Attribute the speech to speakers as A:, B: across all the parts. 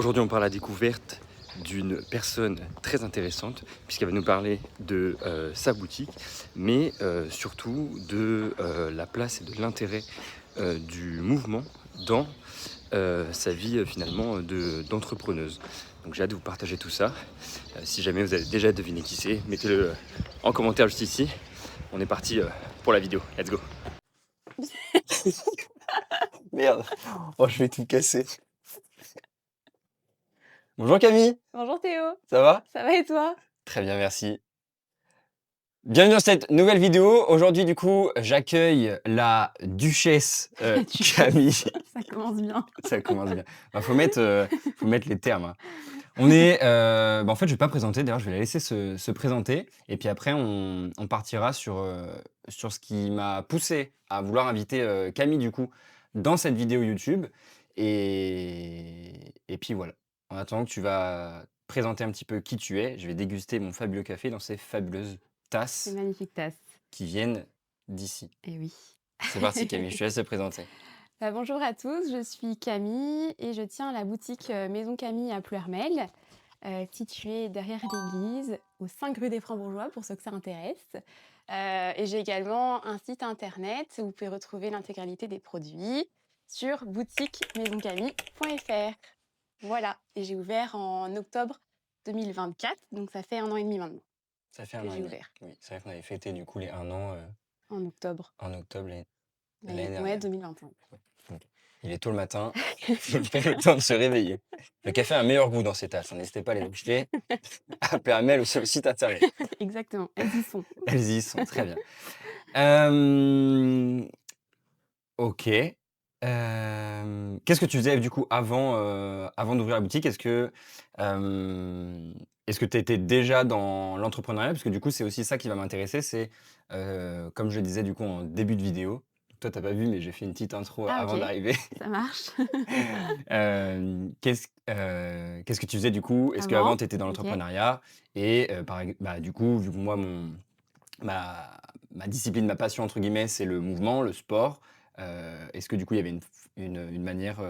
A: Aujourd'hui, on parle à la découverte d'une personne très intéressante, puisqu'elle va nous parler de sa boutique, mais surtout de la place et de l'intérêt du mouvement dans sa vie finalement d'entrepreneuse. Donc j'ai hâte de vous partager tout ça. Si jamais vous avez déjà deviné qui c'est, mettez-le en commentaire juste ici. On est parti pour la vidéo. Let's go.
B: Merde. Oh, je vais tout casser. Bonjour Camille,
C: Bonjour Théo,
B: ça va?
C: ça va et toi?
B: Très bien, merci. Bienvenue dans cette nouvelle vidéo. Aujourd'hui, du coup, j'accueille la duchesse
C: Duchesse.
B: Camille.
C: Ça commence bien.
B: Ça commence bien. Bah, faut mettre les termes, hein. On est, en fait, je vais pas présenter. D'ailleurs, je vais la laisser se présenter. Et puis après, on partira sur ce qui m'a poussé à vouloir inviter Camille, du coup, dans cette vidéo YouTube. Et puis voilà. En attendant que tu vas présenter un petit peu qui tu es, je vais déguster mon fabuleux café dans ces fabuleuses
C: C'est
B: tasses
C: magnifique tasse.
B: qui viennent d'ici.
C: Eh oui.
B: C'est parti, Camille, je te laisse te présenter.
C: Bonjour à tous, je suis Camille et je tiens la boutique Maison Camille à Ploërmel, située derrière l'église, au 5 rue des Francs-Bourgeois, pour ceux que ça intéresse. Et j'ai également un site internet où vous pouvez retrouver l'intégralité des produits sur boutiquemaisoncamille.fr. Voilà, et j'ai ouvert en octobre 2024, donc ça fait 1 an et demi maintenant
B: Ça fait
C: que
B: un an et
C: j'ai
B: demi.
C: ouvert.
B: Oui, c'est vrai qu'on avait fêté du coup les 1 an
C: En octobre.
B: en octobre l'année
C: Ouais,
B: dernière.
C: 2021.
B: Donc, il est tôt le matin, il faut faire le temps de se réveiller. Le café a un meilleur goût dans ces tasses, hein, n'hésitez pas à les acheter à Ploërmel ou sur le site internet.
C: Exactement, elles y sont.
B: Elles y sont, très bien. Hem, OK. Qu'est-ce que tu faisais du coup avant d'ouvrir la boutique? Est-ce que tu étais déjà dans l'entrepreneuriat? Parce que du coup, c'est aussi ça qui va m'intéresser, c'est, comme je le disais du coup en début de vidéo, toi tu pas vu, mais j'ai fait une petite intro
C: Ah
B: avant
C: OK,
B: d'arriver.
C: ça marche.
B: Qu'est-ce que tu faisais du coup? Est-ce qu'avant
C: Avant?
B: tu étais dans
C: OK.
B: l'entrepreneuriat? Et du coup, vu que moi ma discipline, ma «passion» entre guillemets, c'est le mouvement, le sport, est-ce que du coup il y avait une manière,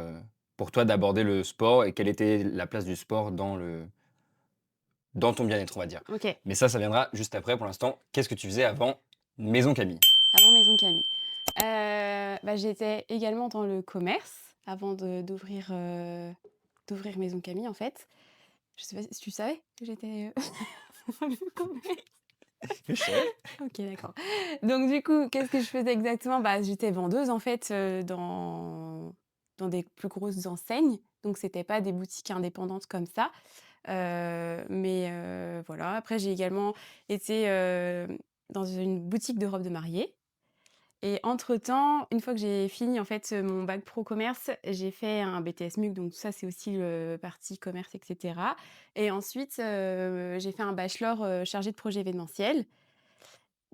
B: pour toi d'aborder le sport et quelle était la place du sport dans ton bien-être, on va dire?
C: OK,
B: Mais ça viendra juste après. Pour l'instant, qu'est-ce que tu faisais avant Maison Camille?
C: avant Maison Camille. J'étais également dans le commerce avant d'ouvrir Maison Camille, en fait. Je sais pas si tu savais que j'étais, dans le commerce?
B: Je savais.
C: OK, d'accord. Donc du coup, qu'est-ce que je faisais exactement? J'étais vendeuse, en fait, dans des plus grosses enseignes, donc c'était pas des boutiques indépendantes comme ça. Voilà. Après, j'ai également été, dans une boutique de robes de mariée et entre-temps, une fois que j'ai fini, en fait, mon bac pro commerce, j'ai fait un BTS MUC, donc ça, c'est aussi le partie commerce et cetera et ensuite, j'ai fait un bachelor, chargé de projet événementiel.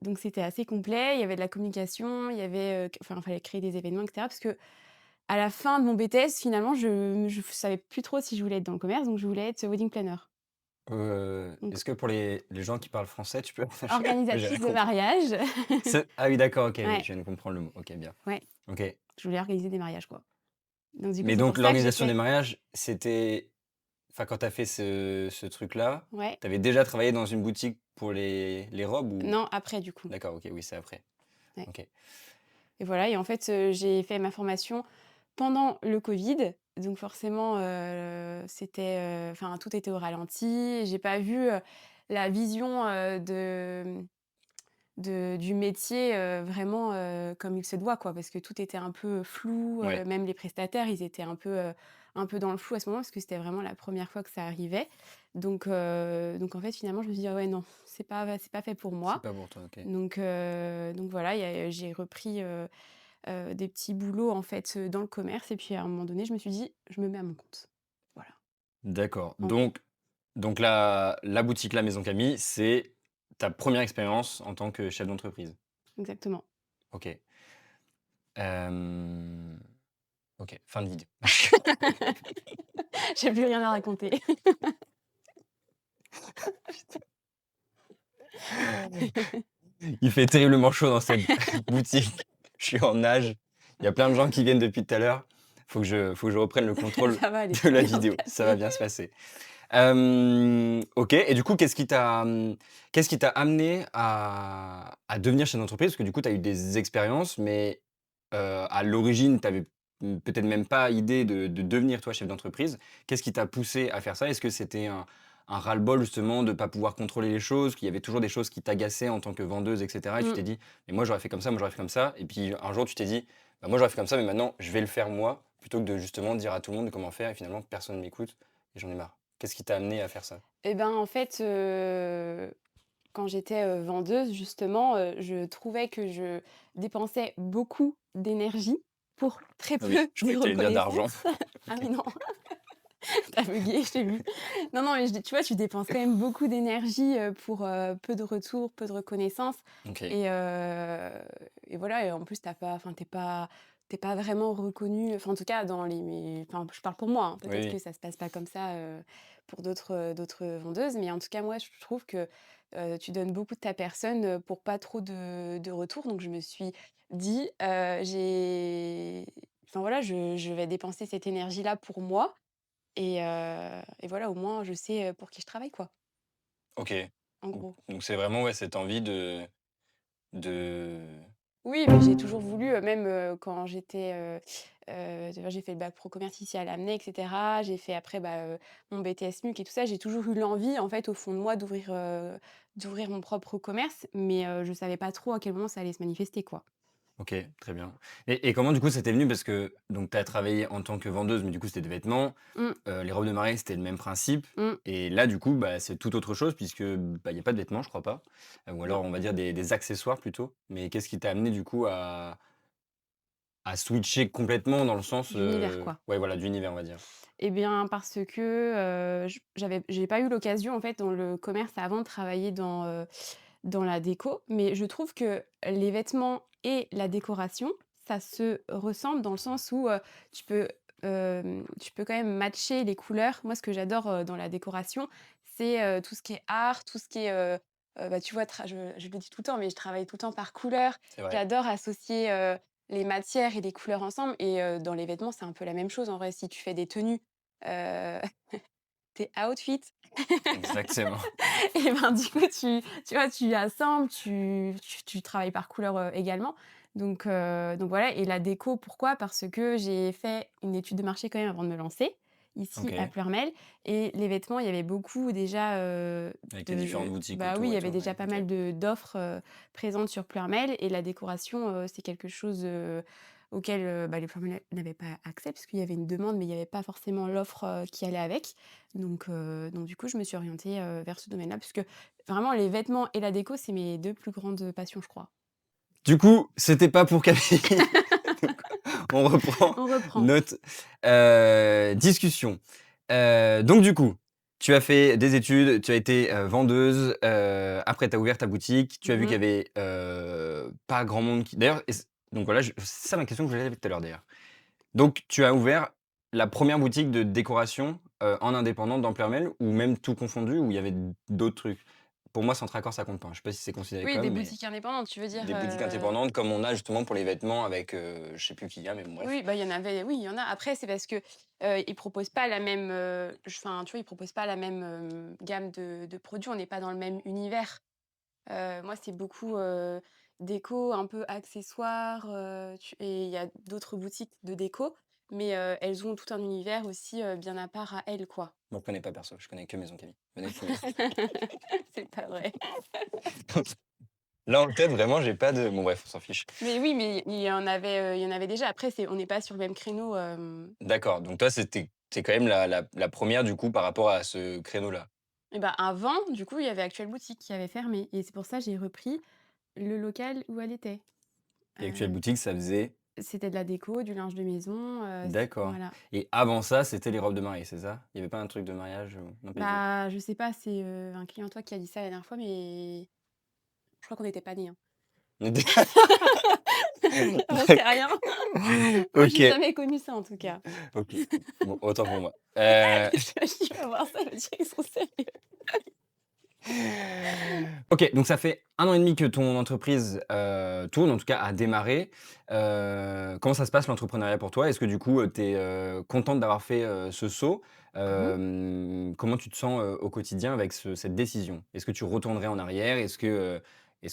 C: Donc c'était assez complet, il y avait de la communication, il y avait, il fallait créer des événements et cetera parce qu'à la fin de mon BTS, finalement, je savais plus trop si je voulais être dans le commerce, donc je voulais être wedding planner. Donc
B: Est-ce que pour les gens qui parlent français, tu peux j'ai rien
C: organisatrice de
B: compris.
C: mariage.
B: Ah oui, d'accord, OK, oui,
C: Ouais,
B: je viens de comprendre le mot. OK, bien.
C: ouais,
B: OK.
C: je voulais organiser des mariages, quoi. Donc du coup,
B: Mais
C: c'est
B: donc
C: pour ça que j'ai
B: l'organisation des
C: fait
B: mariages, c'était enfin quand tu as fait ce truc-là,
C: ouais,
B: tu avais déjà travaillé dans une boutique pour les robes ou?
C: non, après du coup,
B: D'accord, OK, oui, c'est après.
C: ouais
B: OK.
C: et voilà et en fait, j'ai fait ma formation pendant le covid, donc forcément, tout était au ralenti. J'ai pas vu, la vision, du métier, vraiment, comme il se doit, quoi. Parce que tout était un peu flou,
B: Ouais,
C: même les prestataires, ils étaient un peu dans le flou à ce moment parce que c'était vraiment la première fois que ça arrivait. Donc en fait, finalement, je me suis dit: «Ah ouais, non, c'est pas fait pour
B: c'est
C: moi».
B: pas pour toi, OK.
C: Donc voilà, j'ai repris, des petits boulots, en fait, dans le commerce et puis à un moment donné, je me suis dit: «Je me mets à mon compte». Voilà,
B: D'accord.
C: en gros.
B: Donc la boutique La Maison Camille, c'est ta première expérience en tant que chef d'entreprise?
C: Exactement.
B: OK. Hem, OK, fin de vidéo.
C: J'ai plus rien à raconter.
B: Il fait terriblement chaud dans cette boutique. Je suis en nage. Il y a plein de gens qui viennent depuis tout à l'heure. faut que je reprenne le contrôle
C: Ça va aller,
B: de la
C: bien se
B: vidéo. Ça va
C: passer.
B: bien se passer. OK et du coup, qu'est-ce qui t'a amené à devenir chef d'entreprise? Parce que du coup, tu as eu des expériences, mais, à l'origine, tu avais, peut-être même pas idée de devenir toi chef d'entreprise. Qu'est-ce qui t'a poussé à faire ça? Est-ce que c'était un ras-le-bol justement de pas pouvoir contrôler les choses, qu'il y avait toujours des choses qui t'agaçaient en tant que vendeuse et cetera et tu
C: Mmh.
B: t'es dit: «Mais moi j'aurais fait comme ça, moi j'aurais fait comme ça» et puis un jour tu t'es dit: «Bah, moi j'aurais fait comme ça, mais maintenant je vais le faire moi», plutôt que de justement dire à tout le monde comment faire et finalement personne ne m'écoute et j'en ai marre? Qu'est-ce qui t'a amené à faire ça?
C: Et ben, en fait, quand j'étais, vendeuse justement, je trouvais que je dépensais beaucoup d'énergie pour très
B: Ah oui,
C: peu
B: je
C: de
B: croyais que tu allais dire d'argent.
C: reconnaissance. Ah oui, non, tu as bugué, je t'ai vu. Non, non, mais je tu vois, tu dépenses quand même beaucoup d'énergie, pour, peu de retours, peu de reconnaissance
B: OK.
C: et et voilà et en plus tu pas vraiment reconnue, enfin, en tout cas dans enfin, je parle pour moi, hein,
B: Oui,
C: peut-être que
B: oui.
C: ça se passe pas comme ça, pour d'autres vendeuses, mais en tout cas, moi, je trouve que, tu donnes beaucoup de ta personne, pour pas trop de retours, donc je me suis dit, j'ai enfin, voilà, je vais dépenser cette énergie-là pour moi et voilà, au moins, je sais, pour qui je travaille, quoi,
B: OK.
C: en
B: Donc
C: gros.
B: donc c'est vraiment, ouais, cette envie de
C: Oui, mais j'ai toujours voulu, même, quand j'étais, d'ailleurs j'ai fait le bac pro commerce ici à Lamennais et cetera. J'ai fait après, bah, mon BTS MUC et tout ça. J'ai toujours eu l'envie, en fait, au fond de moi d'ouvrir mon propre commerce, mais je savais pas trop à quel moment ça allait se manifester, quoi.
B: OK, très bien et comment du coup c'était venu? Parce que donc tu as travaillé en tant que vendeuse, mais du coup c'était des vêtements,
C: Mmh,
B: les robes de mariée c'était le même principe
C: mmh,
B: et là du coup, bah, c'est tout autre chose puisque, bah, il y a pas de vêtements je crois pas, ou
C: non,
B: alors on va dire des accessoires plutôt. Mais qu'est-ce qui t'a amené du coup à switcher complètement dans le sens,
C: d'univers, quoi.
B: ouais voilà d'univers on va dire?
C: Eh bien, parce que, j'ai pas eu l'occasion, en fait, dans le commerce avant de travailler dans la déco, mais je trouve que les vêtements et la décoration, ça se ressemble dans le sens où, tu peux quand même matcher les couleurs. Moi, ce que j'adore, dans la décoration, c'est, tout ce qui est art, tout ce qui est, bah, tu vois, je le dis tout le temps, mais je travaille tout le temps par couleur.
B: C'est vrai.
C: J'adore associer, les matières et les couleurs ensemble et dans les vêtements, c'est un peu la même chose en vrai. Si tu fais des tenues, heu, tes outfits
B: Exactement.
C: et ben, du coup, tu vois, tu assembles, tu travailles par couleur, également. Donc voilà et la déco, pourquoi? Parce que j'ai fait une étude de marché quand même avant de me lancer, ici à
B: OK.
C: Pleurmel et les vêtements, il y avait beaucoup déjà,
B: Avec les différentes
C: de
B: boutiques
C: bah, oui, il
B: autour
C: y
B: et
C: avait
B: tout,
C: déjà
B: ouais,
C: pas
B: OK.
C: mal d'offres, présentes sur Pleurmel et la décoration, c'est quelque chose, auquel, bah, les Pleurmel n'avaient pas accès parce qu'il y avait une demande, mais il y avait pas forcément l'offre, qui allait avec. Donc du coup, je me suis orientée, vers ce domaine-là, puisque vraiment les vêtements et la déco, c'est mes 2 plus grandes passions, je crois.
B: Du coup, c'était pas pour Camille. Donc on reprend
C: On reprend.
B: notre, discussion. Donc du coup, tu as fait des études, tu as été, vendeuse, après tu as ouvert ta boutique, tu as vu qu'il y
C: Mmh.
B: avait, pas grand monde qui d'ailleurs est-ce donc voilà, je c'est ça ma question que je voulais tout à l'heure d'ailleurs. Donc tu as ouvert la première boutique de décoration, en indépendant dans Ploërmel ou même tout confondu ou il y avait d'autres trucs? Pour moi, Centracor ça compte pas, hein. Je sais pas si c'est considéré
C: Oui, des
B: comme, mais
C: boutiques indépendantes, tu veux dire,
B: des boutiques indépendantes comme on a justement pour les vêtements avec, je sais plus qui il y a, mais bon bref.
C: oui, bah, il y en avait oui, il y en a. Après, c'est parce que, ils proposent pas la même, enfin, tu vois, ils proposent pas la même, gamme de produits. On n'est pas dans le même univers. Moi, c'est beaucoup, déco, un peu accessoires, et il y a d'autres boutiques de déco, mais elles ont tout un univers aussi, bien à part à elles, quoi.
B: Moi, je connais pas perso, je connais que Maison Camille. Venez fouiller.
C: C'est pas vrai.
B: Là, en tête, vraiment, j'ai pas de bon bref, on s'en fiche.
C: Mais oui, mais il y en avait déjà. Après, on n'est pas sur le même créneau,
B: D'accord, donc toi, c'est quand même la 1re du coup par rapport à ce créneau-là?
C: et bah, avant, du coup, il y avait Actuelle Boutique qui avait fermé et c'est pour ça que j'ai repris le local où elle était.
B: Et Actuelle
C: Heu,
B: Boutique, ça faisait
C: C'était de la déco, du linge de maison, c
B: d'accord
C: voilà.
B: et avant ça, c'était les robes de mariée, c'est ça? Il y avait pas un truc de mariage ou non, pas du tout?
C: Bah, je sais pas, c'est, un client à toi qui a dit ça la dernière fois, mais je crois qu'on n'était pas nés, hein.
B: On était
C: J'en sais
B: d'accord,
C: rien. Moi, j'ai
B: OK,
C: jamais connu ça, en tout cas.
B: OK. Bon, autant pour moi.
C: Tu vas voir ça, le dire: «Ils sont sérieux».
B: OK, donc ça fait 1 an et demi que ton entreprise, tourne, en tout cas a démarré. Comment ça se passe l'entrepreneuriat pour toi? Est-ce que du coup, tu es, contente d'avoir fait, ce saut?
C: Mmh.
B: Comment tu te sens, au quotidien avec cette décision? Est-ce que tu retournerais en arrière? Est-ce que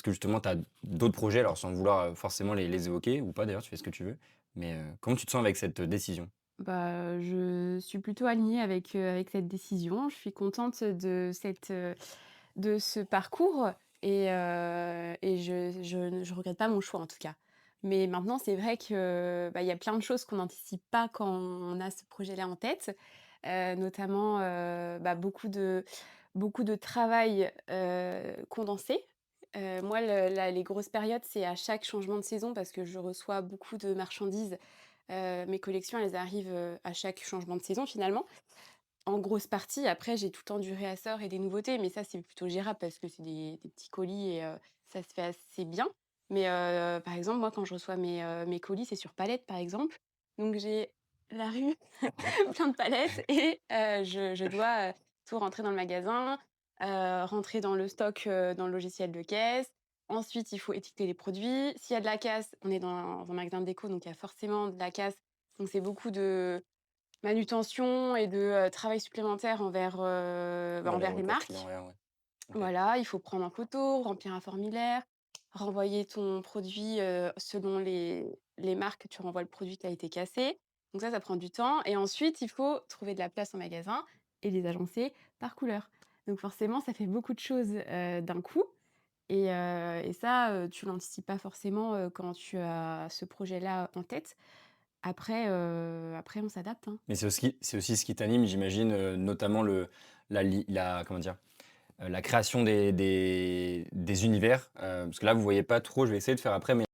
B: justement tu as d'autres projets, alors sans vouloir, forcément les évoquer ou pas d'ailleurs, tu fais ce que tu veux, mais, comment tu te sens avec cette décision?
C: Bah, je suis plutôt alignée avec cette décision. Je suis contente de ce parcours et je regrette pas mon choix, en tout cas. Mais maintenant, c'est vrai que, bah, il y a plein de choses qu'on n'anticipe pas quand on a ce projet-là en tête, notamment, bah, beaucoup de travail, condensé. Moi, les grosses périodes, c'est à chaque changement de saison parce que je reçois beaucoup de marchandises. Mes collections, elles arrivent, à chaque changement de saison, finalement. En grosse partie, après, j'ai tout le temps du réassort et des nouveautés, mais ça, c'est plutôt gérable parce que c'est des petits colis et ça se fait assez bien. Mais par exemple, moi, quand je reçois mes colis, c'est sur palette, par exemple. Donc j'ai la rue plein de palettes et je dois, tout rentrer dans le magasin, rentrer dans le stock, dans le logiciel de caisse. Ensuite, il faut étiqueter les produits. S'il y a de la casse, on est dans un magasin de déco, donc il y a forcément de la casse. Donc c'est beaucoup de manutention et de, travail supplémentaire
B: Ouais, les
C: envers les
B: retours clients,
C: marques.
B: ouais, ouais. OK.
C: Voilà, il faut prendre en photo, remplir un formulaire, renvoyer ton produit, selon les marques, tu renvoies le produit qui a été cassé. Donc ça prend du temps et ensuite il faut trouver de la place en magasin et les agencer par couleur. Donc forcément, ça fait beaucoup de choses, d'un coup et ça, tu l'anticipes pas forcément, quand tu as ce projet-là en tête. Après on s'adapte, hein.
B: Mais c'est aussi ce qui t'anime, j'imagine, notamment la comment dire? La création des univers, parce que là, vous voyez pas trop, je vais essayer de faire après, mais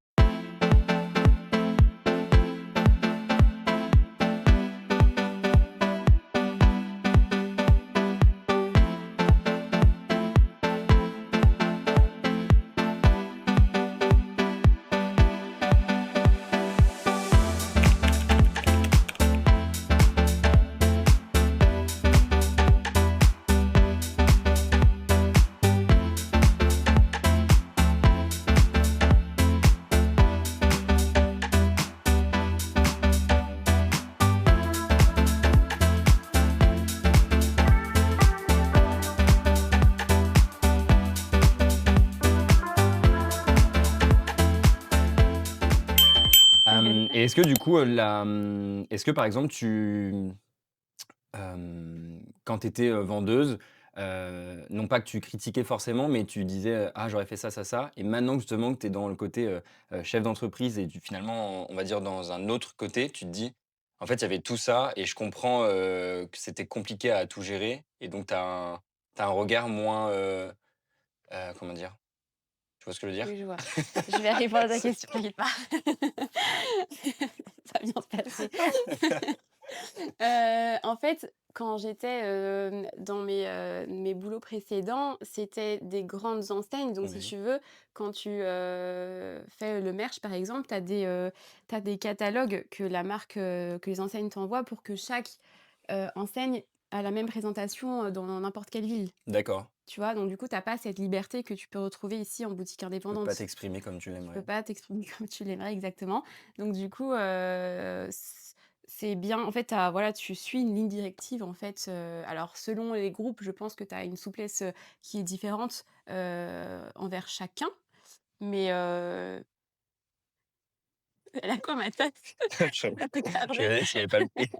B: et est-ce que du coup, est-ce que par exemple quand tu étais, vendeuse, non pas que tu critiquais forcément, mais tu disais, «Ah j'aurais fait ça, ça, ça» et maintenant que justement que tu es dans le côté, chef d'entreprise et finalement, on va dire dans un autre côté, tu te dis: «En fait, il y avait tout ça et je comprends, que c'était compliqué à tout gérer» et donc tu as un regard moins, comment dire? Tu vois ce que je veux dire?
C: Oui, je vois. Je vais répondre à ta question, t'inquiète pas. Ça va bien se passer. En fait, quand j'étais, dans mes boulots précédents, c'était des grandes enseignes. Donc si
B: Oui,
C: tu veux, quand tu, fais le merch, par exemple, tu des catalogues que la marque, que les enseignes t'envoient pour que chaque, enseigne a la même présentation, dans n'importe quelle ville.
B: d'accord.
C: Tu vois? Donc du coup, tu as pas cette liberté que tu peux retrouver ici en boutique
B: Tu peux pas
C: indépendante.
B: t'exprimer comme tu
C: Tu peux
B: l'aimerais.
C: pas t'exprimer comme tu l'aimerais exactement. Donc du coup, c'est bien en fait, voilà, tu suis une ligne directive en fait, alors selon les groupes, je pense que tu as une souplesse, qui est différente, envers chacun. Mais elle a quoi ma tête?
B: Je
C: Elle a
B: je
C: regardé.
B: regardais s'il y avait pas le prix.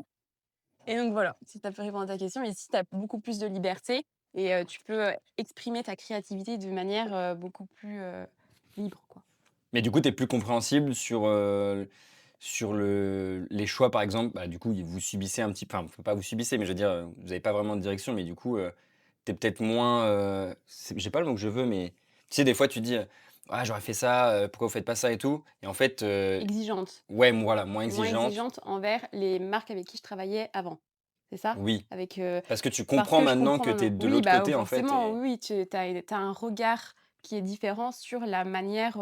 C: Et donc voilà, si ça peut répondre à ta question, ici tu as beaucoup plus de liberté et tu peux, exprimer ta créativité de manière, beaucoup plus, libre, quoi.
B: Mais du coup, tu es plus compréhensible sur les choix, par exemple, bah, du coup, vous subissez un petit peu, enfin, faut pas vous subissez, mais je veux dire, vous avez pas vraiment de direction, mais du coup, tu es peut-être moins, j'ai pas le mot que je veux, mais tu sais, des fois, tu dis, «Ah, j'aurais fait ça, pourquoi vous faites pas ça et tout?» et en fait,
C: Exigeante.
B: ouais, voilà, moins
C: Moins
B: exigeante.
C: exigeante envers les marques avec qui je travaillais avant. C'est ça?
B: Oui,
C: Avec,
B: parce que tu
C: parce
B: comprends
C: que je
B: maintenant
C: comprends
B: que tu es
C: maintenant.
B: de
C: Oui,
B: l'autre
C: bah,
B: côté, en fait
C: forcément,
B: et
C: oui, oui, tu as un regard qui est différent sur la manière,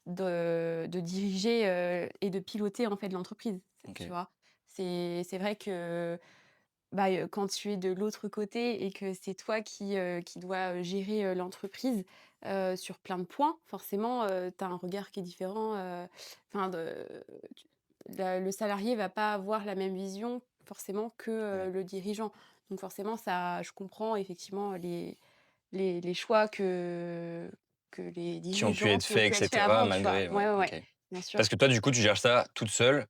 C: de diriger, et de piloter, en fait, l'entreprise, tu
B: OK.
C: vois? C'est vrai que Bah, quand tu es de l'autre côté et que c'est toi qui dois, gérer, l'entreprise, sur plein de points, forcément, tu as un regard qui est différent, enfin de tu le salarié va pas avoir la même vision forcément que,
B: Ouais.
C: le dirigeant. Donc forcément ça je comprends effectivement les choix que les
B: Qui ont pu
C: dirigeants
B: être
C: qui ont
B: faits,
C: pu
B: et
C: être faits
B: cetera,
C: avant, tu vois?
B: malgré,
C: Ouais,
B: ouais,
C: ouais, ouais,
B: OK.
C: bien sûr.
B: Parce que toi, du coup, tu gères ça toute seule,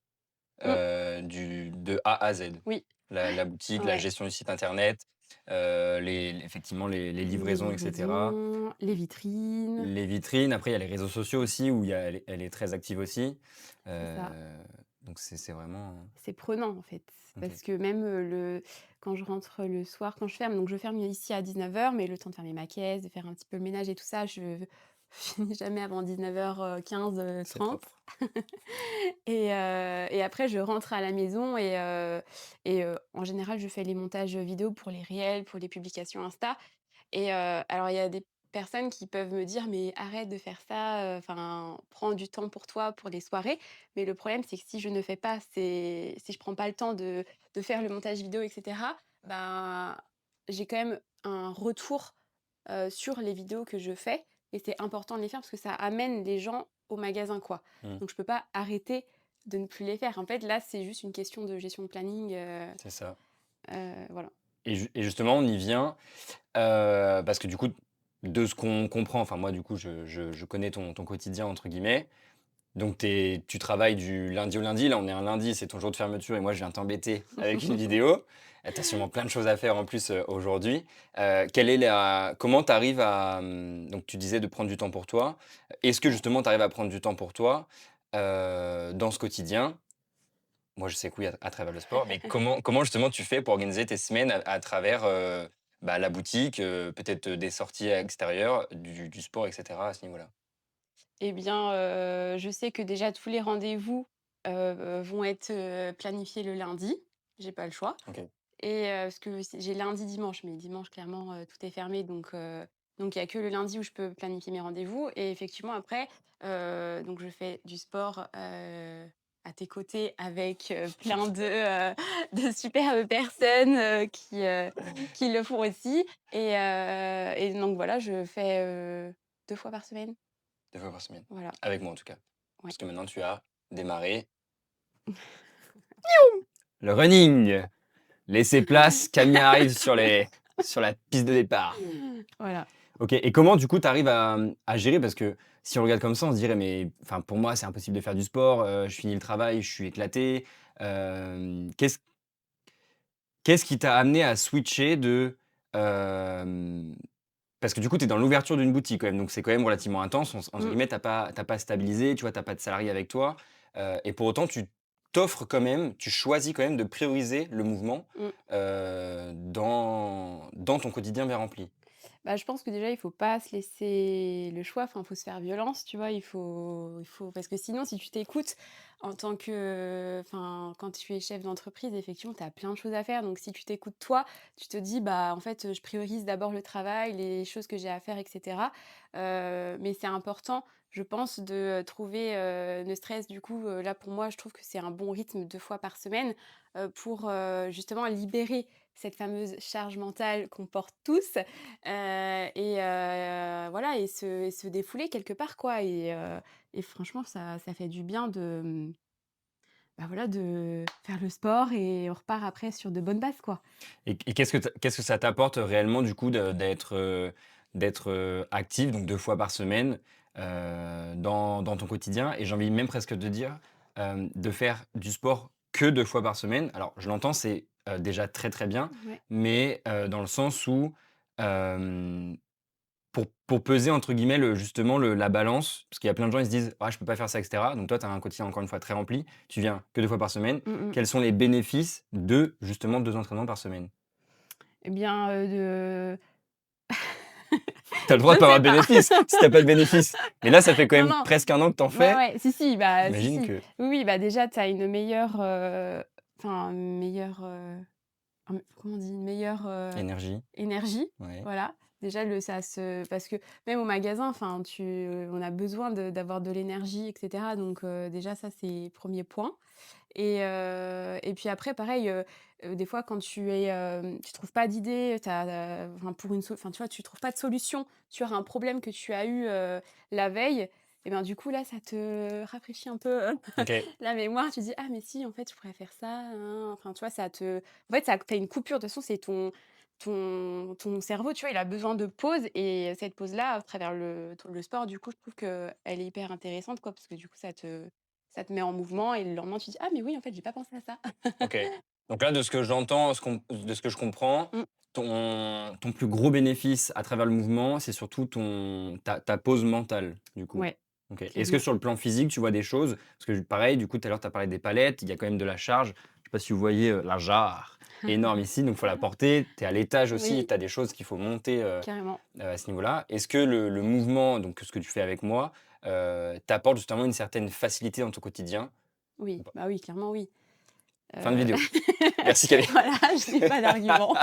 C: Mmh,
B: de A à Z?
C: oui,
B: La boutique, la
C: ouais.
B: gestion du site internet, effectivement les
C: Les
B: livraisons, et cetera.
C: livraisons, les vitrines,
B: Les vitrines, après il y a les réseaux sociaux aussi où il y a elle est très active aussi.
C: c'est ça.
B: Heu, donc c'est vraiment
C: C'est prenant, en fait,
B: OK.
C: parce que même, quand je rentre le soir, quand je ferme, donc je ferme ici à 19h, mais le temps de fermer ma caisse, de faire un petit peu le ménage et tout ça, je finis jamais avant 19h15,
B: C'est
C: 30.
B: propre.
C: Et après je rentre à la maison et en général, je fais les montages vidéo pour les réels, pour les publications Insta. Alors il y a des personnes qui peuvent me dire: «Mais arrête de faire ça, enfin, prends du temps pour toi, pour les soirées». Mais le problème, c'est que si je ne fais pas si je prends pas le temps de faire le montage vidéo et cetera, ben, j'ai quand même un retour, sur les vidéos que je fais et c'est important de les faire parce que ça amène les gens au magasin, quoi.
B: Mmh,
C: Donc je peux pas arrêter de ne plus les faire. En fait, là, c'est juste une question de gestion de planning,
B: c'est ça.
C: voilà.
B: Et justement, on y vient, parce que du coup, de ce qu'on comprend, enfin moi du coup je connais ton «quotidien» entre guillemets. Donc tu travailles du lundi au lundi. Là, on est un lundi, c'est ton jour de fermeture et moi, je viens t'embêter avec une vidéo. Tu as sûrement plein de choses à faire en plus, aujourd'hui. Quelle est la comment tu arrives à, donc tu disais de prendre du temps pour toi. Est-ce que
C: Ouais.
B: justement tu arrives à prendre du temps pour toi, dans ce quotidien? Moi, je sais que oui, à travers le sport, mais comment justement tu fais pour organiser tes semaines à travers, bah, la boutique, peut-être, des sorties à l'extérieur, du sport et cetera à ce niveau-là?
C: Eh bien, je sais que déjà tous les rendez-vous, vont être, planifiés le lundi. J'ai pas le choix
B: OK.
C: parce que j'ai lundi, dimanche, mais dimanche clairement, tout est fermé donc il y a que le lundi où je peux planifier mes rendez-vous et effectivement après, donc je fais du sport, à tes côtés avec, plein de superbes personnes, qui le font aussi et donc voilà, je fais, 2 fois par semaine.
B: 2 fois par semaine.
C: Voilà,
B: Avec moi, en tout cas.
C: ouais.
B: Parce que maintenant tu as démarré le running. Laissez place, Camille arrive sur la piste de départ.
C: Voilà.
B: OK, et comment du coup tu arrives à gérer? Parce que si on regarde comme ça, on se dirait: «Mais enfin pour moi, c'est impossible de faire du sport, je finis le travail, je suis éclaté». Qu'est-ce qui t'a amené à switcher hem parce que du coup, tu es dans l'ouverture d'une boutique quand même, donc c'est quand même relativement intense. Entre
C: Mmh,
B: guillemets, tu as pas stabilisé, tu vois? Tu as pas de salarié avec toi, et pour autant, tu t'offres quand même, tu choisis quand même de prioriser le mouvement,
C: mmh.
B: dans ton quotidien bien rempli.
C: Bah, je pense que déjà, il faut pas se laisser le choix, enfin, faut se faire violence, tu vois? Il faut parce que sinon, si tu t'écoutes en tant que enfin, quand tu es chef d'entreprise, effectivement, tu as plein de choses à faire. Donc si tu t'écoutes toi, tu te dis: «Bah, en fait, je priorise d'abord le travail, les choses que j'ai à faire et cetera». Mais c'est important, je pense, de, trouver, ne serait-ce du coup, là, pour moi, je trouve que c'est un bon rythme 2 fois par semaine, pour, justement libérer cette fameuse charge mentale qu'on porte tous. Voilà et se défouler quelque part quoi et franchement ça fait du bien de, bah, voilà, de faire le sport et on repart après sur de bonnes bases quoi.
B: Et qu'est-ce que ça t'apporte réellement du coup d'être, active, donc 2 fois par semaine, dans ton quotidien? Et j'ai envie même presque de dire, de faire du sport que 2 fois par semaine. Alors je l'entends, c'est, déjà très, très bien,
C: Ouais.
B: mais, dans le sens où, hem, pour peser entre guillemets le justement le la balance, parce qu'il y a plein de gens, ils se disent: «Ah je peux pas faire ça» et cetera. Donc toi, tu as un quotidien encore une fois très rempli, tu viens que 2 fois par semaine.
C: Mmh mh.
B: Quels sont les bénéfices de justement 2 entraînements par semaine?
C: Et bien, de
B: Tu as le droit
C: je
B: de pas avoir
C: sais
B: de
C: pas.
B: bénéfice, si tu as pas de bénéfice. Mais là, ça fait quand
C: Non,
B: même
C: non.
B: presque 1 an que tu en
C: Ouais,
B: fais.
C: ouais. Si, si, bah, si,
B: J'imagine
C: si.
B: que
C: Oui, oui, bah, déjà tu as une meilleure, enfin, une meilleure, comment on dit? Une meilleure,
B: énergie,
C: énergie,
B: ouais.
C: voilà. Déjà le ça se parce que même au magasin, enfin on a besoin d'avoir de l'énergie et cetera donc déjà ça c'est premier point Et puis après pareil, des fois quand tu trouves pas d'idée, tu enfin pour une enfin tu vois, tu trouves pas de solution sur un problème que tu as eu, la veille et ben, du coup là, ça te rafraîchit un peu,
B: OK.
C: la mémoire. Tu dis: «Ah mais si, en fait, je pourrais faire ça, enfin tu vois, en fait, ça tu une coupure. De toute façon, c'est ton cerveau, tu vois, il a besoin de pause et cette pause-là, à travers le sport, du coup, je trouve qu'elle est hyper intéressante, quoi, parce que du coup, ça te met en mouvement et le lendemain, tu dis: «Ah mais oui, en fait, j'ai pas pensé à ça».
B: OK. Donc là, de ce que j'entends, de ce que je comprends,
C: Mmh,
B: ton plus gros bénéfice à travers le mouvement, c'est surtout ta pause mentale, du coup?
C: ouais,
B: OK. Est-ce que
C: clairement.
B: sur le plan physique, tu vois des choses? Parce que pareil, du coup, tout à l'heure, tu as parlé des palettes, il y a quand même de la charge. Je sais pas si vous voyez, la jarre énorme ici, donc il faut la porter. Tu es à l'étage aussi,
C: Oui,
B: tu as des choses qu'il faut monter,
C: carrément.
B: à ce niveau-là. Est-ce que le mouvement, donc ce que tu fais avec moi, t'apporte justement une certaine facilité dans ton quotidien ou
C: Oui,
B: pas?
C: bah oui, clairement, oui.
B: Fin de
C: Heu,
B: vidéo. Merci Camille.
C: voilà, je n'ai pas d'argument.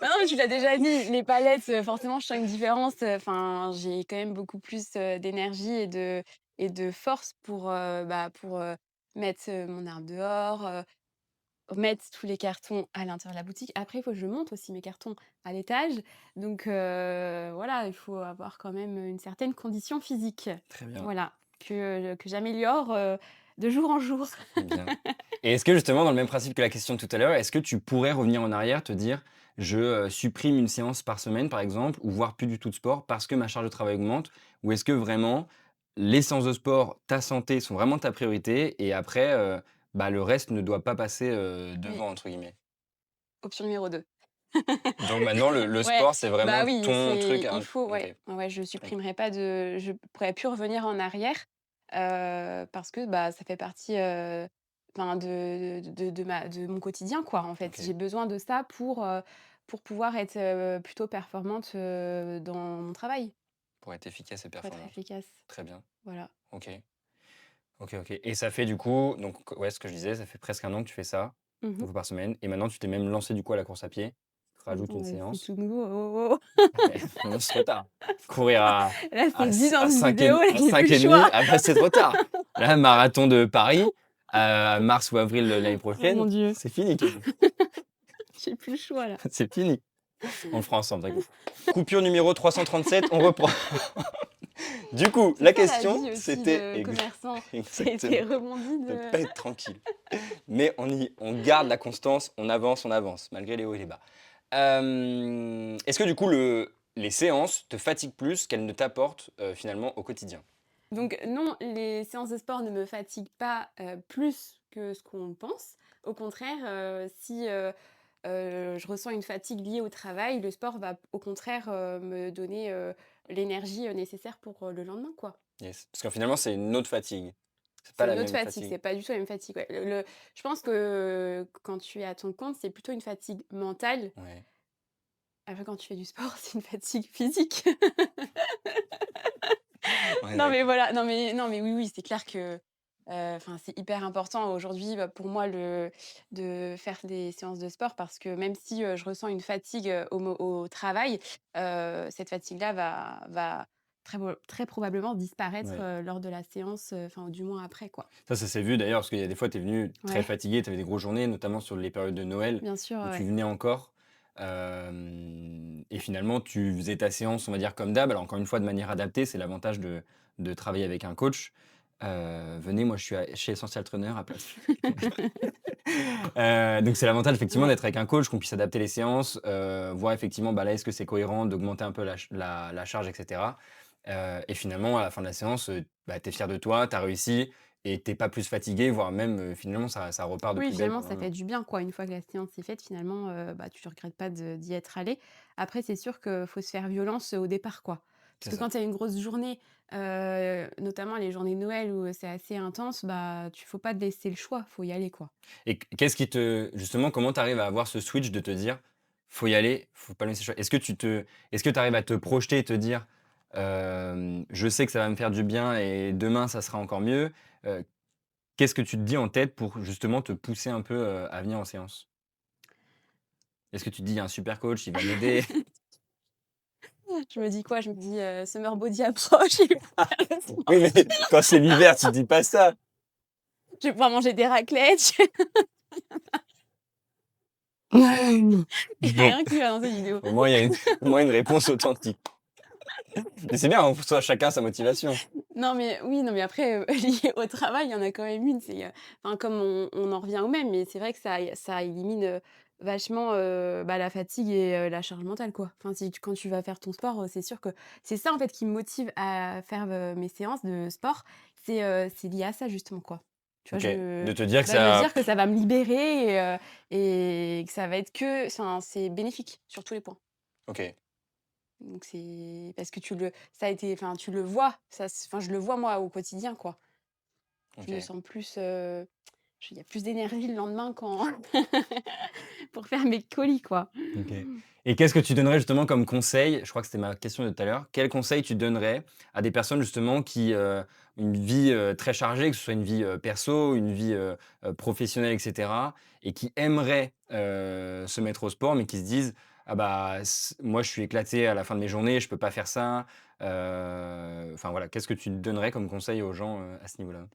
C: Bah non, mais tu l'as déjà dit, les palettes, forcément, je sens une différence, enfin, j'ai quand même beaucoup plus, d'énergie et de force pour mettre, mon arbre dehors, mettre tous les cartons à l'intérieur de la boutique. Après, il faut que je monte aussi mes cartons à l'étage. Donc voilà, il faut avoir quand même une certaine condition physique.
B: Très bien.
C: Voilà, que j'améliore, de jour en jour.
B: Bien. Et est-ce que justement, dans le même principe que la question de tout à l'heure, est-ce que tu pourrais revenir en arrière, te dire: «Je, supprime une séance par semaine», par exemple, ou voire plus du tout de sport parce que ma charge de travail augmente? Ou est-ce que vraiment les séances de sport, ta santé sont vraiment ta priorité et après, bah, le reste ne doit pas passer,
C: Oui,
B: «devant» entre guillemets?
C: option numéro 2.
B: Donc maintenant le
C: Ouais,
B: sport, c'est
C: bah
B: vraiment
C: oui,
B: ton truc
C: il
B: à
C: faut,
B: OK,
C: ouais, ouais, je
B: OK.
C: supprimerai pas je pourrais plus revenir en arrière, parce que, bah, ça fait partie, enfin de mon quotidien, quoi, en fait.
B: OK.
C: J'ai besoin de ça pour pouvoir être, plutôt performante, dans mon travail,
B: Pour être efficace et
C: pour être
B: performante.
C: efficace.
B: Très bien.
C: Voilà.
B: OK. OK, OK et ça fait du coup donc ouais, ce que je disais, ça fait presque un an que tu fais ça,
C: Mmh
B: 2
C: mh.
B: fois par semaine et maintenant tu t'es même lancé du coup à la course à pied. Tu rajoutes une
C: C'est
B: séance.
C: tout nouveau. Oh, oh,
B: Eh, non, c'est trop tard. Courir
C: oh. Là, c'est dit dans
B: à
C: une
B: 5
C: vidéo, là,
B: à
C: j'ai plus
B: 5
C: le
B: et demi,
C: choix.
B: ah bah, c'est trop tard. Là, marathon de Paris, mars ou avril de l'année
C: Oh
B: prochaine,
C: mon Dieu,
B: c'est fini, Camille.
C: j'ai plus le choix, là.
B: C'est fini. On le fera ensemble, t'inquiète. Coupure numéro 337, on reprend. Du coup,
C: C'est
B: la
C: ça la
B: question,
C: vie aussi
B: c'était
C: de commerçant, c'est
B: exactement,
C: tes rebondis
B: de
C: de
B: pas être tranquille. Mais on garde la constance, on avance, malgré les hauts et les bas. Est-ce que du coup les séances te fatiguent plus qu'elles ne t'apportent, finalement au quotidien?
C: donc non, les séances de sport ne me fatiguent pas, plus que ce qu'on pense. Au contraire, si, je ressens une fatigue liée au travail, le sport va au contraire, me donner, l'énergie, nécessaire pour, le lendemain, quoi.
B: Yes. Parce que finalement, c'est une autre fatigue. C'est pas
C: C'est
B: la
C: une autre
B: même
C: fatigue,
B: fatigue.
C: c'est pas du tout la même fatigue, ouais. Je pense que quand tu es à ton compte, c'est plutôt une fatigue mentale.
B: Ouais.
C: Après quand tu fais du sport, c'est une fatigue physique.
B: On est
C: Non mais
B: d'accord.
C: voilà, non mais oui, oui, c'est clair que, enfin, c'est hyper important aujourd'hui, bah, pour moi de faire des séances de sport parce que même si, je ressens une fatigue, au travail, cette fatigue-là va très probablement disparaître,
B: Ouais.
C: lors de la séance, enfin, du moins après, quoi.
B: Ça s'est vu d'ailleurs, parce qu'il y a des fois, tu es venu très
C: Ouais,
B: fatigué, tu avais des grosses journées, notamment sur les périodes de Noël,
C: bien sûr,
B: où
C: ouais,
B: tu
C: ouais.
B: venais encore. Et finalement, tu faisais ta séance, on va dire, comme d'hab. Alors, encore une fois, de manière adaptée, c'est l'avantage de travailler avec un coach. Venez, moi, je suis chez Essential Trainer à Place. Donc, c'est l'avantage, effectivement,
C: Ouais.
B: d'être avec un coach, qu'on puisse adapter les séances, voir effectivement, bah, là, est-ce que c'est cohérent d'augmenter un peu la charge, etc. Et finalement, à la fin de la séance, bah, tu es fier de toi, tu as réussi et tu pas plus fatigué, voire même, finalement, ça repart de
C: Oui,
B: plus belle
C: finalement,
B: pour le
C: ça fait
B: lendemain.
C: du bien, quoi. Une fois que la séance est faite, finalement, bah, tu ne regrettes pas d'y être allé. Après, c'est sûr qu'il faut se faire violence, au départ, quoi. Parce
B: C'est
C: que
B: ça.
C: quand tu as une grosse journée, notamment les journées de Noël où c'est assez intense, bah, faut pas te laisser le choix, faut y aller, quoi.
B: Et qu'est-ce qui te justement, comment tu arrives à avoir ce switch de te dire: «Faut y aller, faut pas laisser le choix»? Est-ce que tu arrives à te projeter et te dire: «Je sais que ça va me faire du bien et demain ça sera encore mieux»? Heu, Qu'est-ce que tu te dis en tête pour justement te pousser un peu, à venir en séance? Est-ce que tu te dis: «Il y a un super coach, il va m'aider»?
C: Je me dis quoi? Je me dis, Summer Body approche, il faut faire le sport.
B: Oui, mais quand c'est l'hiver, tu te dis pas ça.
C: Je vais pouvoir manger des raclettes. Il y a
B: Bon,
C: rien qui va dans cette vidéo.
B: au moins, il y a au moins une réponse authentique. Mais c'est bien, on soit chacun sa motivation.
C: Non, mais oui, non, mais après, lié au travail, il y en a quand même une, enfin, comme on en revient au même, mais c'est vrai que ça élimine, vachement, bah, la fatigue et la charge mentale, quoi. Enfin, si tu quand tu vas faire ton sport, c'est sûr que c'est ça, en fait, qui me motive à faire, mes séances de sport, c'est lié à ça, justement, quoi. Tu vois,
B: OK. De te dire que
C: bah, de me
B: ça
C: dire que ça va me libérer et que ça va être enfin, c'est bénéfique sur tous les points.
B: OK,
C: Donc c'est parce que ça a été enfin, tu le vois, enfin, je le vois, moi, au quotidien, quoi. Je me
B: OK,
C: sens plus, il y a plus d'énergie le lendemain quand pour faire mes colis, quoi.
B: OK. Et qu'est-ce que tu donnerais justement comme conseil? Je crois que c'était ma question de tout à l'heure. Quel conseil tu donnerais à des personnes justement qui, une vie, très chargée, que ce soit une vie, perso, une vie, professionnelle et cetera et qui aimeraient, se mettre au sport, mais qui se disent: «Ah bah, moi je suis éclaté à la fin de mes journées, je peux pas faire ça». Enfin voilà, qu'est-ce que tu donnerais comme conseil aux gens, à ce niveau-là?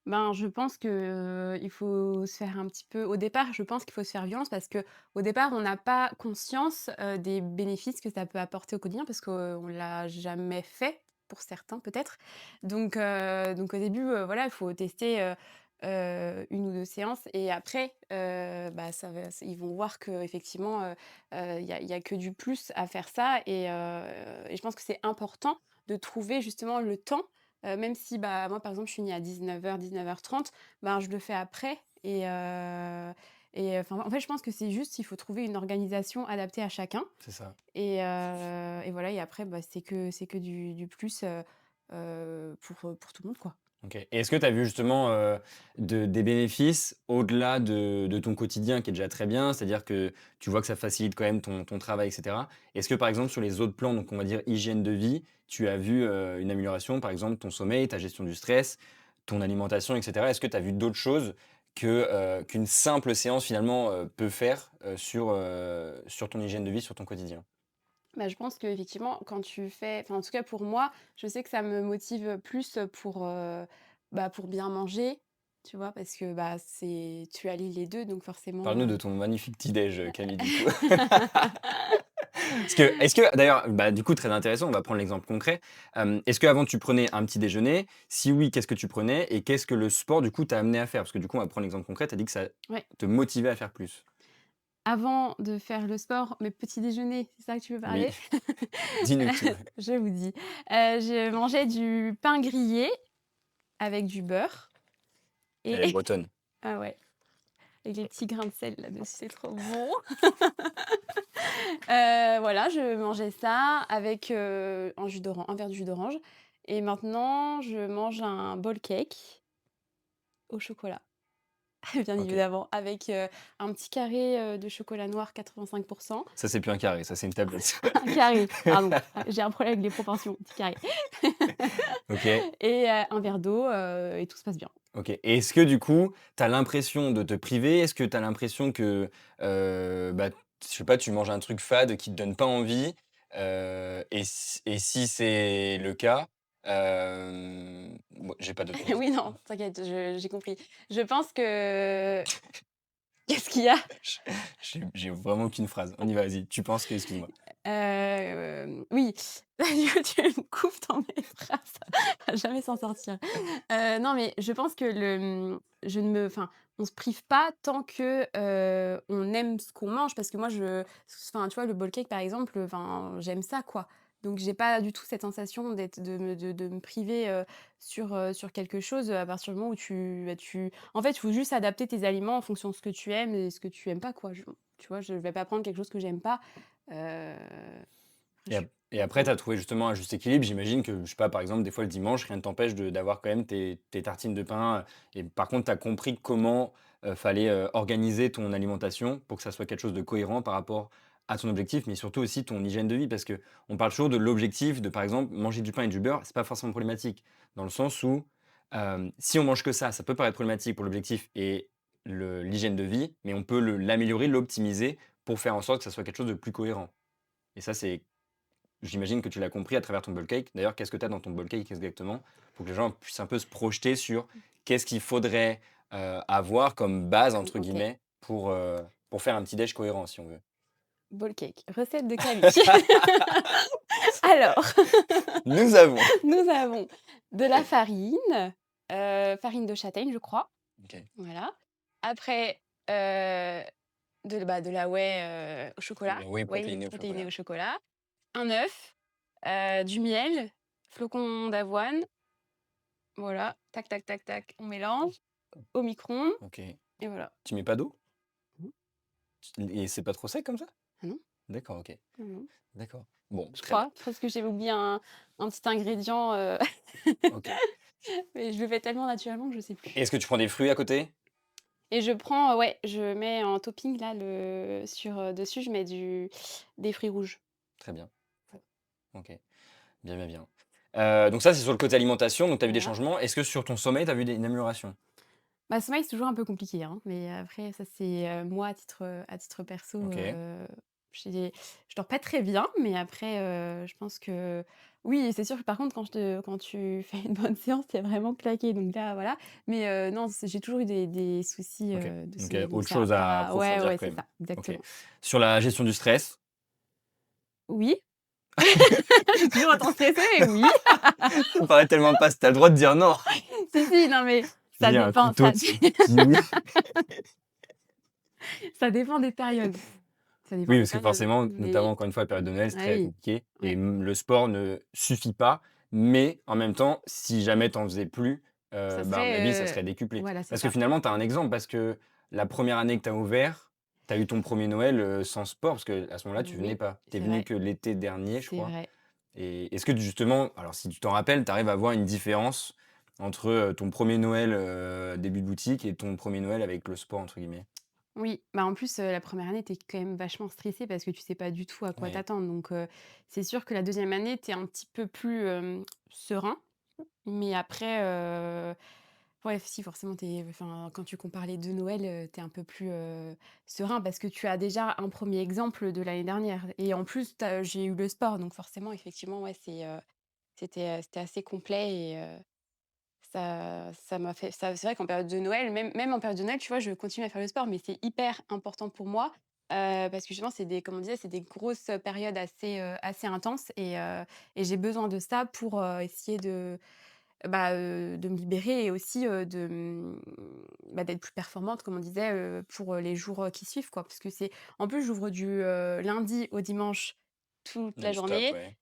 C: Ben, je pense que, il faut se faire un petit peu au départ, je pense qu'il faut se faire violence parce que au départ, on n'a pas conscience, des bénéfices que ça peut apporter au quotidien parce qu'on l'a jamais fait, pour certains peut-être. Donc au début, voilà, il faut tester, 1 ou 2 séances et après, bah, ça va ils vont voir qu'effectivement, il y a que du plus à faire ça et je pense que c'est important de trouver justement le temps. Même si, bah, moi, par exemple, je finis à 19:00-19:30, ben, je le fais après et enfin, en fait, je pense que c'est juste, il faut trouver une organisation adaptée à chacun
B: C'est ça.
C: et voilà et après, bah, c'est que du plus, pour tout le monde, quoi.
B: OK. Et est-ce que tu as vu justement, des bénéfices au-delà de ton quotidien qui est déjà très bien? C'est-à-dire que tu vois que ça facilite quand même ton travail et cetera. Est-ce que par exemple sur les autres plans, donc on va dire hygiène de vie, tu as vu, une amélioration? Par exemple ton sommeil, ta gestion du stress, ton alimentation et cetera. Est-ce que tu as vu d'autres choses qu'une simple séance finalement, peut faire, sur ton hygiène de vie, sur ton quotidien?
C: Bah, je pense qu'effectivement, quand tu fais enfin, en tout cas pour moi, je sais que ça me motive plus pour, bah, pour bien manger, tu vois? Parce que, bah, tu allies les 2 donc
B: Parle-nous
C: forcément,
B: de ton magnifique petit déj, Camille, du coup. Est-ce que d'ailleurs, bah, du coup, très intéressant, on va prendre l'exemple concret. Est-ce qu'avant tu prenais un petit déjeuner? Si oui, qu'est-ce que tu prenais? Et qu'est-ce que le sport, du coup, t'a amené à faire? Parce que du coup, on va prendre l'exemple concret, tu as dit que ça
C: Ouais.
B: te motivait à faire plus.
C: Avant de faire le sport, mes petits déjeuners, c'est ça que tu veux
B: Oui,
C: parler?
B: dis-nous tout.
C: Je vous dis, je mangeais du pain grillé avec du beurre
B: Elle est
C: et
B: bretonne.
C: ah ouais, avec les petits grains de sel là-dessus, c'est trop bon. Voilà, je mangeais ça avec, un verre de jus d'orange et maintenant je mange un bowl cake au chocolat, bien
B: OK.
C: évidemment, avec, un petit carré, de chocolat noir 85.
B: Ça, c'est plus un carré, ça, c'est une tablette.
C: Un carré, pardon, j'ai un problème avec les proportions, petit carré
B: OK,
C: et un verre d'eau, et tout se passe bien.
B: OK. Et est-ce que du coup, tu as l'impression de te priver? Est-ce que tu as l'impression que, bah, je sais pas, tu manges un truc fade qui te donne pas envie? Et si c'est le cas, bon, j'ai pas d'autres questions.
C: Oui, non, t'inquiète, j'ai compris. Je pense que qu'est-ce qu'il y a?
B: J'ai vraiment aucune phrase. On y va, vas-y. Tu penses que excuse-moi.
C: Oui, tu me coupes dans mes phrases, on va jamais s'en sortir. Non, mais je pense que je ne me enfin, on se prive pas tant que, on aime ce qu'on mange parce que moi enfin, tu vois, le bowl cake, par exemple, enfin, j'aime ça, quoi. Donc j'ai pas du tout cette sensation de me priver, sur quelque chose, à partir du moment où en fait, il faut juste adapter tes aliments en fonction de ce que tu aimes et ce que tu aimes pas, quoi. Tu vois, je vais pas prendre quelque chose que j'aime pas, après
B: Et
C: je suis
B: et après, tu as trouvé justement un juste équilibre. J'imagine que, je sais pas, par exemple, des fois, le dimanche, rien ne t'empêche d'avoir quand même tes tartines de pain, et par contre, tu as compris comment, fallait, organiser ton alimentation pour que ça soit quelque chose de cohérent par rapport à ton objectif, mais surtout aussi ton hygiène de vie. Parce que on parle toujours de l'objectif de, par exemple, manger du pain et du beurre, c'est pas forcément problématique. Dans le sens où, si on mange que ça peut paraître problématique pour l'objectif et l'hygiène de vie, mais on peut l'améliorer, l'optimiser pour faire en sorte que ça soit quelque chose de plus cohérent. Et ça, c'est j'imagine que tu l'as compris à travers ton bowl cake. D'ailleurs, qu'est-ce que tu as dans ton bowl cake exactement? Pour que les gens puissent un peu se projeter sur qu'est-ce qu'il faudrait avoir comme base, entre
C: OK.
B: guillemets, pour faire un petit déj cohérent, si on veut.
C: Bowl cake, recette de Camille. Alors,
B: Nous avons.
C: nous avons de la farine, farine de châtaigne, je crois.
B: Ok.
C: Voilà. Après, de la whey, au chocolat,
B: Oui,
C: whey
B: protéiné au
C: protéinée
B: chocolat.
C: au chocolat, un œuf, du miel, flocons d'avoine, voilà, tac, tac, tac, tac, on mélange au micro-ondes
B: Ok.
C: et voilà.
B: Tu mets pas d'eau?
C: Mmh.
B: Et c'est pas trop sec comme ça?
C: Ah non,
B: D'accord, ok.
C: non, non,
B: D'accord. Bon,
C: je
B: très bien.
C: crois, parce que j'ai oublié un petit ingrédient,
B: Ok.
C: mais je le fais tellement naturellement que je sais plus.
B: Est-ce que tu prends des fruits à côté?
C: Et je prends, ouais, je mets en topping là dessus, je mets des fruits rouges.
B: Très bien. Ok. Bien, bien, bien. Donc ça, c'est sur le côté alimentation, donc tu as vu des
C: Voilà.
B: changements. Est-ce que sur ton sommeil, tu as vu une amélioration?
C: Bah, sommeil, c'est toujours un peu compliqué, hein, mais après ça c'est, moi à titre perso,
B: Ok.
C: j'ai je dors pas très bien, mais après, je pense que oui, c'est sûr que par contre quand tu fais une bonne séance, tu es vraiment claqué donc là, voilà. Mais non, j'ai toujours eu des soucis,
B: Ok.
C: de
B: Donc
C: sommeil donc
B: autre
C: ça
B: chose à
C: va ouais,
B: approfondir
C: ouais,
B: quand
C: c'est
B: même.
C: ça,
B: Ok.
C: exactement.
B: Sur la gestion du stress?
C: Oui, je suis toujours autant stressée, mais oui.
B: Ça me paraît tellement pas. Tu as le droit de dire non.
C: Si, si, non mais ça
B: J'ai un
C: dépend,
B: couteau dessus. Je dis oui.
C: ça dépend des périodes. Ça dépend
B: Oui,
C: des
B: parce que
C: périodes,
B: forcément, notamment
C: mais
B: encore une fois, la période de Noël, c'est
C: ah
B: très
C: oui,
B: compliqué et
C: ouais.
B: le sport ne suffit pas. Mais en même temps, si jamais tu en faisais plus,
C: Ça
B: bah, à mon avis, ça
C: serait,
B: serait décuplé.
C: voilà, c'est
B: Parce que
C: ça.
B: finalement, tu as un exemple, parce que la première année que tu as ouvert, tu as eu ton premier Noël, sans sport, parce qu'à ce moment-là, tu venais
C: Oui,
B: pas. Tu es
C: c'est
B: venu
C: vrai,
B: que l'été dernier, je
C: c'est
B: crois.
C: vrai.
B: Et est-ce que justement, alors si tu t'en rappelles, tu arrives à voir une différence entre, ton premier Noël, début de boutique et ton premier Noël avec le sport, entre guillemets?
C: Oui, bah, en plus, la première année, tu es quand même vachement stressé parce que tu sais pas du tout à quoi
B: Oui,
C: t'attendre donc c'est sûr que la deuxième année, tu es un petit peu plus, serein mais après, ouais, si forcément enfin, quand tu compares les 2 Noël, tu es un peu plus, serein parce que tu as déjà un premier exemple de l'année dernière et en plus j'ai eu le sport donc forcément effectivement, ouais, c'était assez complet et ça m'a fait ça c'est vrai qu'en période de Noël, même en période de Noël, tu vois, je continue à faire le sport, mais c'est hyper important pour moi, parce que justement, comme on disait, c'est des grosses périodes assez intenses et j'ai besoin de ça pour, essayer de me libérer et aussi, d'être plus performante, comme on disait, pour, les jours, qui suivent, quoi. Parce que c'est en plus, j'ouvre du, lundi au dimanche toute la
B: non-stop,
C: journée,
B: ouais.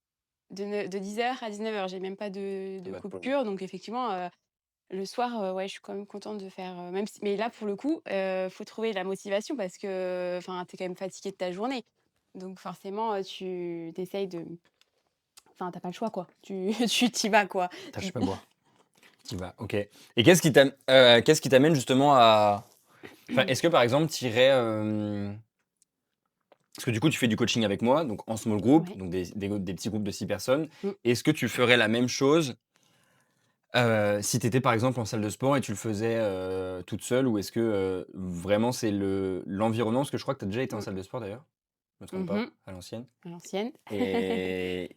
C: de 10 heures à 19 heures. J'ai même pas de
B: Ah
C: de
B: bah, de pause.
C: coupure, donc effectivement, le soir, ouais, je suis quand même contente de faire, même si mais là, pour le coup, faut trouver la motivation parce que, enfin, tu es quand même fatigué de ta journée. Donc forcément, tu essayes de enfin, tu pas le choix, quoi. Tu t'y vas, quoi.
B: Tu je peux boire. Tu vas, OK. Et qu'est-ce qui t'amène justement à enfin, est-ce que par exemple tu irais, parce que du coup tu fais du coaching avec moi, donc en small group,
C: Ouais.
B: donc des petits groupes de 6 personnes.
C: Mmh.
B: Est-ce que tu ferais la même chose, si tu étais par exemple en salle de sport et tu le faisais, toute seule? Ou est-ce que, vraiment c'est l'environnement? Parce que je crois que tu as déjà été en
C: Mmh.
B: salle de sport d'ailleurs? Je me trompe
C: Mmh
B: pas,
C: mh.
B: à l'ancienne?
C: À l'ancienne.
B: Et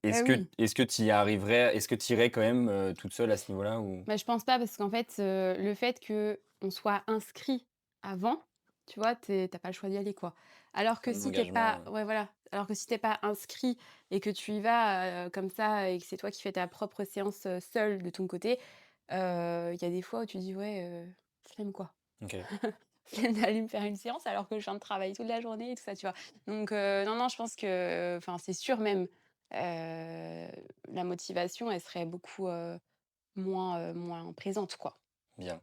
C: Oui.
B: est-ce que tu y arriverais est-ce que tu irais quand même, toute seule à ce niveau-là ou?
C: Bah, je pense pas parce qu'en fait, le fait qu'on soit inscrit avant, tu vois, tu pas le choix d'y aller, quoi. Alors que
B: Un
C: si t'es
B: engagement,
C: pas ouais, voilà, alors que si t'es pas inscrit et que tu y vas, comme ça et que c'est toi qui fais ta propre séance, seule de ton côté, il y a des fois où tu dis: «Ouais, flemme, quoi».
B: OK.
C: Flemme d'aller me faire une séance alors que je viens de travailler toute la journée et tout ça, tu vois? Donc non, non, je pense que enfin, c'est sûr même, la motivation, elle serait beaucoup, moins présente, quoi.
B: Bien.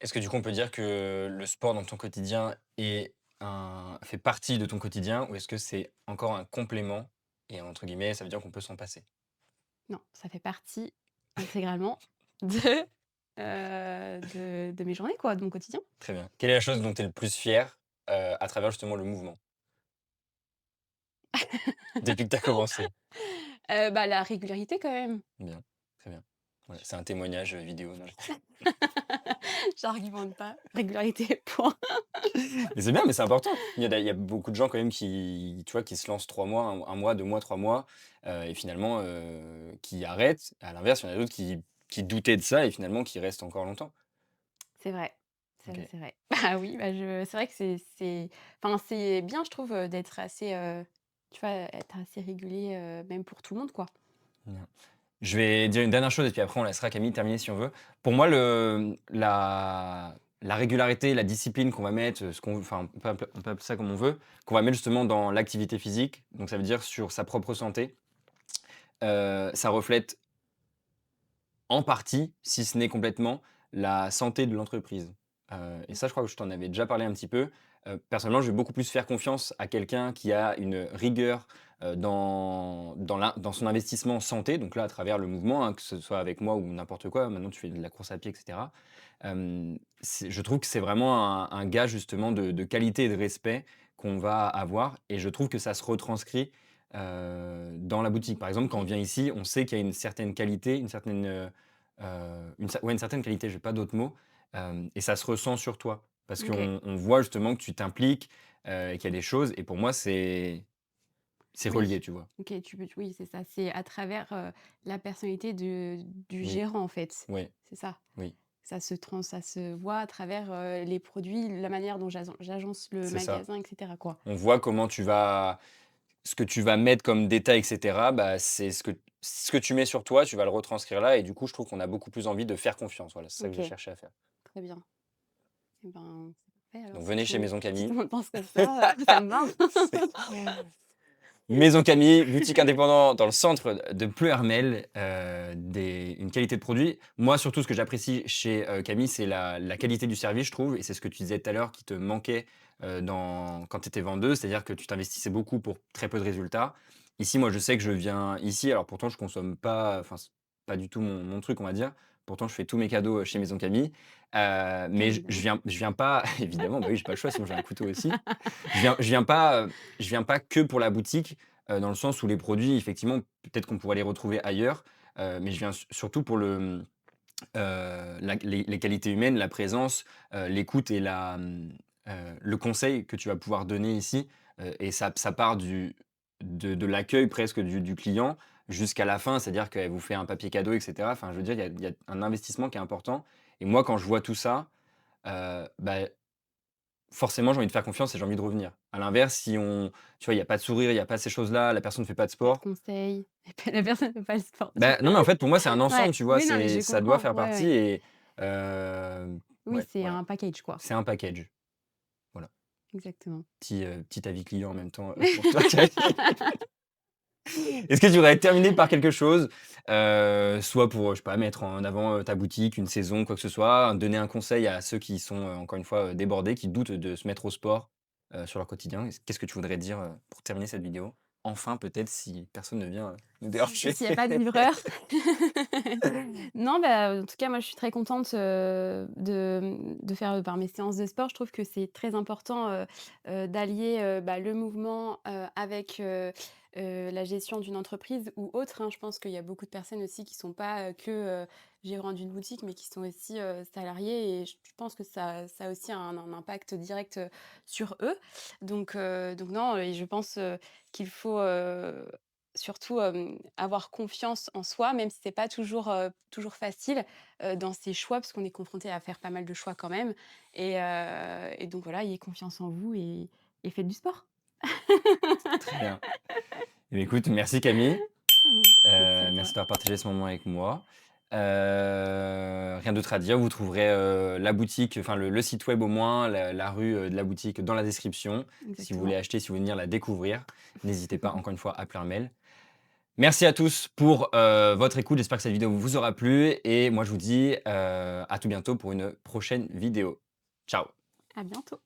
B: Est-ce que du coup, on peut dire que le sport dans ton quotidien fait partie de ton quotidien ou est-ce que c'est encore un complément et entre guillemets, ça veut dire qu'on peut s'en passer?
C: Non, ça fait partie intégralement de, de mes journées, quoi, de mon quotidien.
B: Très bien. Quelle est la chose dont tu es le plus fier, à travers justement le mouvement? Depuis que tu as commencé?
C: Bah, la régularité quand même.
B: Bien, très bien. Ouais, c'est un témoignage, vidéo, non,
C: J'argumente pas. Régularité, point.
B: Mais c'est bien, mais c'est important. Il y a beaucoup de gens quand même qui, tu vois, qui se lancent 3 mois, un mois, 2 mois, 3 mois, et finalement, qui arrêtent. À l'inverse, il y en a d'autres qui doutaient de ça et finalement qui restent encore longtemps.
C: C'est vrai. C'est vrai,
B: OK.
C: c'est vrai. Bah oui, bah je c'est vrai que c'est enfin, c'est bien, je trouve, d'être assez, tu vois, être assez régulier, même pour tout le monde, quoi.
B: Bien. Je vais dire une dernière chose et puis après on laissera Camille terminer si on veut. Pour moi, la régularité, la discipline qu'on va mettre, ce qu'on enfin, on peut appeler ça comme on veut, qu'on va mettre justement dans l'activité physique, donc ça veut dire sur sa propre santé, ça reflète en partie, si ce n'est complètement, la santé de l'entreprise. Et
C: Mmh.
B: ça, je crois que je t'en avais déjà parlé un petit peu. Personnellement, je vais beaucoup plus faire confiance à quelqu'un qui a une rigueur, dans son investissement santé, donc là, à travers le mouvement, hein, que ce soit avec moi ou n'importe quoi. Maintenant, tu fais de la course à pied et cetera. Je trouve que c'est vraiment un gage justement de qualité et de respect qu'on va avoir et je trouve que ça se retranscrit, dans la boutique. Par exemple, quand on
C: OK.
B: vient ici, on sait qu'il y a une certaine qualité, une certaine, une certaine qualité, j'ai pas d'autres mots, et ça se ressent sur toi. Parce
C: OK.
B: qu'on voit justement que tu t'impliques, et qu'il y a des choses et pour moi, c'est relié,
C: Oui.
B: tu vois?
C: OK, tu peux oui, c'est ça. C'est à travers, la personnalité du
B: Oui,
C: gérant, en fait.
B: ouais,
C: C'est ça.
B: oui,
C: Ça se voit à travers, les produits, la manière dont j'agence le
B: c'est ça.
C: magasin et cetera, quoi.
B: On voit comment tu vas ce que tu vas mettre comme détail et cetera, bah, c'est ce que tu mets sur toi, tu vas le retranscrire là et du coup, je trouve qu'on a beaucoup plus envie de faire confiance. Voilà, c'est ça que j'ai
C: OK,
B: cherché à faire.
C: très bien. Et ben, c'est parfait alors
B: Donc venez chez Maison
C: si tout
B: Camille.
C: le monde pense comme ça, ça me va.
B: C'est Maison Camille, boutique indépendante dans le centre de Pleuhermel, une qualité de produit. Moi, surtout, ce que j'apprécie chez, Camille, c'est la qualité du service, je trouve et c'est ce que tu disais tout à l'heure qui te manquait, quand tu étais vendeuse, c'est-à-dire que tu t'investissais beaucoup pour très peu de résultats. Ici, moi, je sais que je viens ici, alors pourtant je consomme pas, enfin, c'est pas du tout mon truc, on va dire. Pourtant, je fais tous mes cadeaux, chez Maison Camille,
C: Bien
B: mais je
C: évidemment.
B: viens pas évidemment, bah oui, j'ai pas le choix, sinon j'ai un couteau aussi. Je viens pas que pour la boutique, dans le sens où les produits, effectivement, peut-être qu'on pourrait les retrouver ailleurs, mais je viens surtout pour les qualités humaines, la présence, l'écoute et le conseil que tu vas pouvoir donner ici, et ça part de l'accueil presque du client jusqu'à la fin. C'est-à-dire qu'elle vous fait un papier cadeau et cetera. Enfin, je veux dire, il y a un investissement qui est important et moi, quand je vois tout ça, bah, forcément, j'ai envie de faire confiance et j'ai envie de revenir. À l'inverse, si tu vois, il y a pas de sourire, il y a pas ces choses-là, la personne ne fait pas de
C: Pas de
B: sport,
C: conseils et puis la personne ne fait pas le sport, tu
B: bah, non, mais en fait, pour moi, c'est un
C: ouais,
B: ensemble, tu vois?
C: oui, non, mais je
B: Ça doit
C: comprends,
B: faire
C: ouais,
B: partie
C: ouais.
B: et
C: Oui,
B: ouais,
C: c'est
B: voilà,
C: un package, quoi.
B: c'est un package. Voilà,
C: Exactement.
B: petit avis client en même temps, pour toi. Est-ce que tu voudrais terminer par quelque chose, soit pour, je sais pas, mettre en avant, ta boutique, une saison, quoi que ce soit, donner un conseil à ceux qui sont, encore une fois, débordés, qui doutent de se mettre au sport, sur leur quotidien? Qu'est-ce que tu voudrais dire, pour terminer cette vidéo? Enfin, peut-être, si personne ne vient, nous déranger.
C: S'il y a pas de livreur. Non, bah, en tout cas, moi, je suis très contente, de faire, par mes séances de sport. Je trouve que c'est très important, d'allier, bah, le mouvement, avec, la gestion d'une entreprise ou autre, hein. Je pense qu'il y a beaucoup de personnes aussi qui sont pas, que, gérants d'une boutique, mais qui sont aussi, salariés et je pense que ça a aussi un impact direct, sur eux. Donc non et je pense, qu'il faut, surtout, avoir confiance en soi, même si c'est pas toujours facile, dans ses choix, parce qu'on est confronté à faire pas mal de choix quand même et donc voilà, ayez confiance en vous et faites du sport.
B: Très bien. Eh bien, écoute, merci Camille.
C: Merci à toi.
B: Merci d'avoir partagé ce moment avec moi. Rien d'autre à dire. Vous trouverez, la boutique, enfin le site web au moins, la rue, de la boutique dans la description. Si vous voulez
C: Exactement.
B: acheter, si vous voulez venir la découvrir, n'hésitez pas encore une fois à Pleuhermel. Merci à tous pour, votre écoute. J'espère que cette vidéo vous aura plu et moi je vous dis, à tout bientôt pour une prochaine vidéo. Ciao.
C: À bientôt.